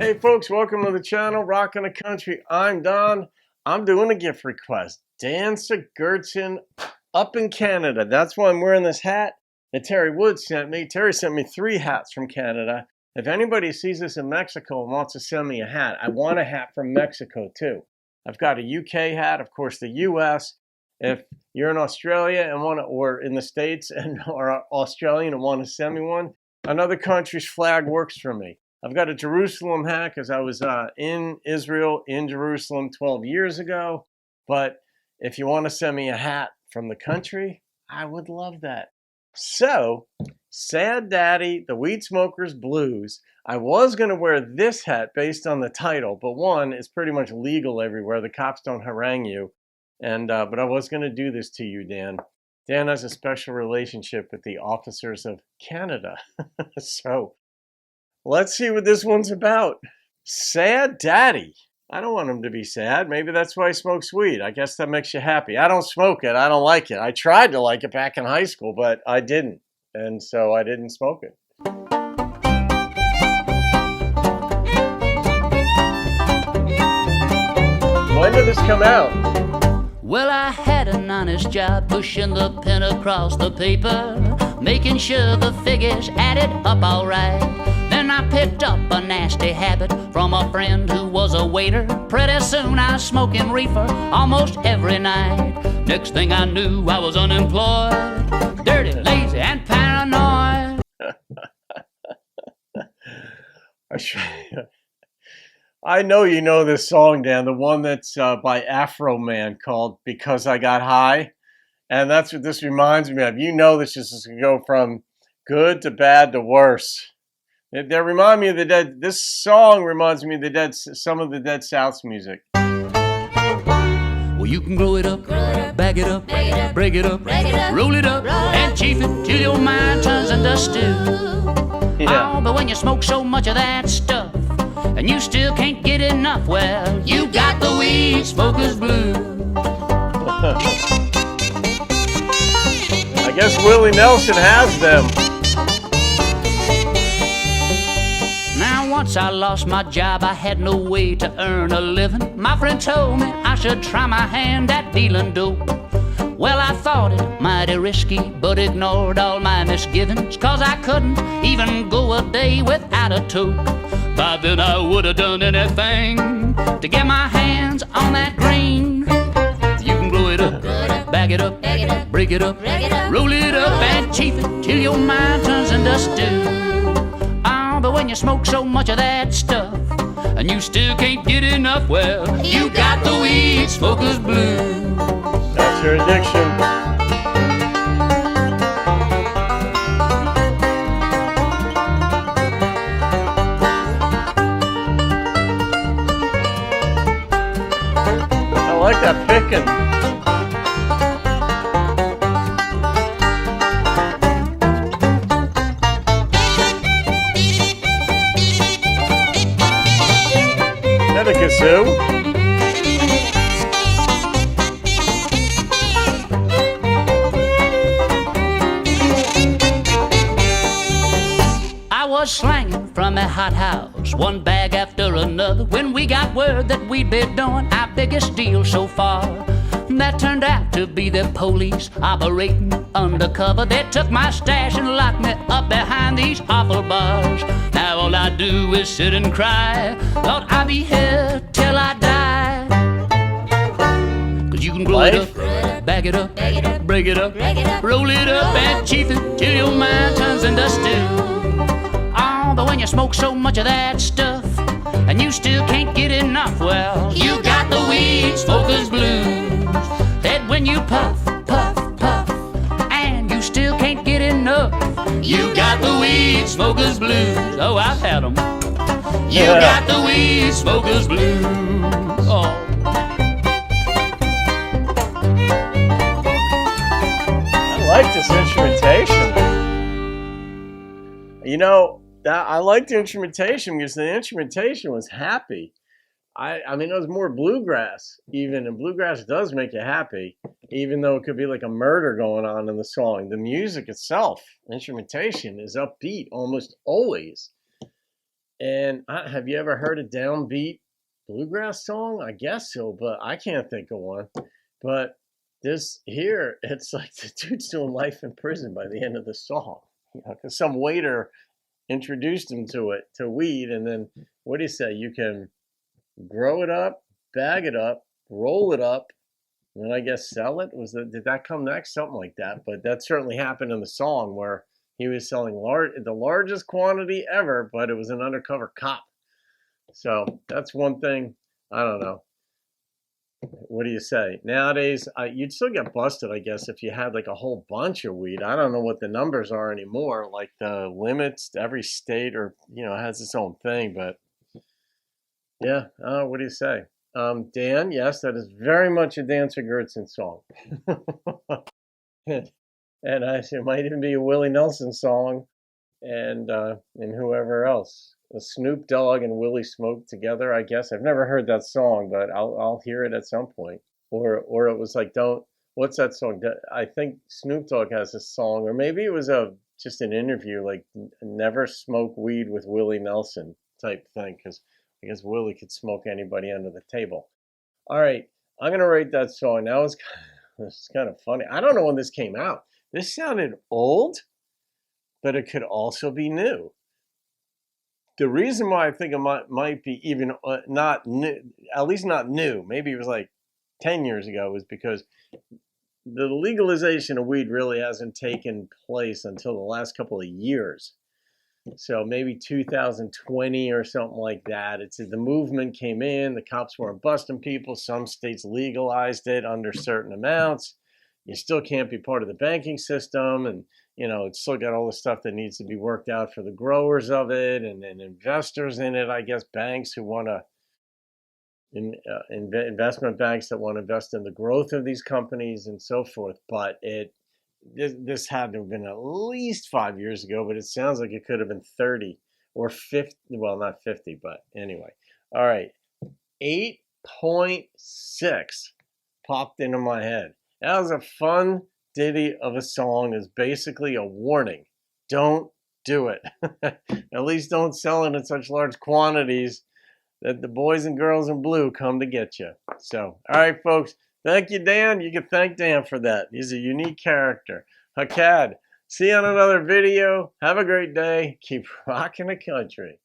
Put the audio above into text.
Hey folks, welcome to the channel, Rockin' the Country. I'm Don. I'm doing a gift request. Dan Sigurdson up in Canada. That's why I'm wearing this hat that Terry Wood sent me. Terry sent me 3 hats from Canada. If anybody sees this in Mexico and wants to send me a hat, I want a hat from Mexico too. I've got a UK hat, of course, the US. If you're in Australia and or in the States and are Australian and want to send me one, another country's flag works for me. I've got a Jerusalem hat because I was in Israel, in Jerusalem 12 years ago. But if you want to send me a hat from the country, I would love that. So, Sad Daddy, the Weed Smokers Blues. I was going to wear this hat based on the title, but one, it's pretty much legal everywhere. The cops don't harangue you. But I was going to do this to you, Dan. Dan has a special relationship with the officers of Canada. So, let's see what this one's about. Sad Daddy. I don't want him to be sad. Maybe that's why he smokes weed. I guess that makes you happy. I don't smoke it. I don't like it. I tried to like it back in high school, but I didn't. And so I didn't smoke it. When did this come out? Well, I had an honest job pushing the pen across the paper, making sure the figures added up all right. Then I picked up a nasty habit from a friend who was a waiter. Pretty soon I was smoking reefer almost every night. Next thing I knew, I was unemployed, dirty, lazy, and paranoid. I know you know this song, Dan, the one that's by Afro Man called Because I Got High. And that's what this reminds me of. You know this is going to go from good to bad to worse. They remind me of the Dead. This song reminds me of the Dead, some of the Dead South's music. Well, you can grow it up, bag it up, break it up, roll it up, and chief it till your mind turns into stew. Yeah. Oh, but when you smoke so much of that stuff, and you still can't get enough, well, you got the weed smoker's blues. I guess Willie Nelson has them. Now, once I lost my job, I had no way to earn a living. My friend told me I should try my hand at dealing dope. Well, I thought it mighty risky, but ignored all my misgivings, 'cause I couldn't even go a day without a toke. By then I would have done anything to get my hands on that green. You can grow it up, bag it up, break it up, roll it up, and chief it till your mind turns into stew. Oh, but when you smoke so much of that stuff, and you still can't get enough, well, you got the weed smoker's blues. That's your addiction. I like that picking. That a kazoo? I was slanging from a hot house, one bag after another, when we got word that we'd be doing our biggest deal so far. That turned out to be the police operating undercover. They took my stash and locked me up behind these awful bars. Now all I do is sit and cry, thought I'd be here till I die. 'Cause you can grow it up, bag it up, break it up, roll it up, and chief it till your mind turns into stew. Oh, but when you smoke so much of that stuff, and you still can't get enough, well, you got the weed smoker's blues. That when you puff, puff, puff, and you still can't get enough, you got the weed smoker's blues. Oh, I've had them. You got the weed smoker's blues. Oh. I like this instrumentation. You know, I like the instrumentation because the instrumentation was happy. I mean, it was more bluegrass even, and bluegrass does make you happy, even though it could be like a murder going on in the song. The music itself, instrumentation, is upbeat almost always. And have you ever heard a downbeat bluegrass song? I guess so, but I can't think of one. But this here, it's like the dude's doing life in prison by the end of the song. You know, because some waiter introduced him to weed, and then what do you say? You can grow it up, bag it up, roll it up, and then I guess sell it. Did that come next? Something like that. But that certainly happened in the song where he was selling the largest quantity ever, but it was an undercover cop. So that's one thing. I don't know. What do you say? Nowadays, you'd still get busted, I guess, if you had like a whole bunch of weed. I don't know what the numbers are anymore, like the limits. Every state or has its own thing, but yeah. What do you say? Dan, yes, that is very much a Dan Sigurdson song. And it might even be a Willie Nelson song, and whoever else. Snoop Dogg and Willie smoked together, I guess. I've never heard that song, but I'll hear it at some point. Or it was like, what's that song? I think Snoop Dogg has a song, or maybe it was just an interview, like never smoke weed with Willie Nelson type thing, because I guess Willie could smoke anybody under the table. All right, I'm gonna rate that song. Now this is kind of funny. I don't know when this came out. This sounded old, but it could also be new. The reason why I think it might be even not new, at least not new, maybe it was like 10 years ago, was because the legalization of weed really hasn't taken place until the last couple of years. So maybe 2020 or something like that. It's the movement came in, the cops weren't busting people. Some states legalized it under certain amounts. You still can't be part of the banking system, and it's still got all the stuff that needs to be worked out for the growers of it and investors in it. I guess banks who want to, investment banks that want to invest in the growth of these companies and so forth. But this had to have been at least 5 years ago, but it sounds like it could have been 30 or 50. Well, not 50, but anyway. All right, 8.6 popped into my head. That was a fun ditty of a song. Is basically a warning. Don't do it. At least don't sell it in such large quantities that the boys and girls in blue come to get you. So, all right, folks. Thank you, Dan. You can thank Dan for that. He's a unique character. Hakad. See you on another video. Have a great day. Keep rocking the country.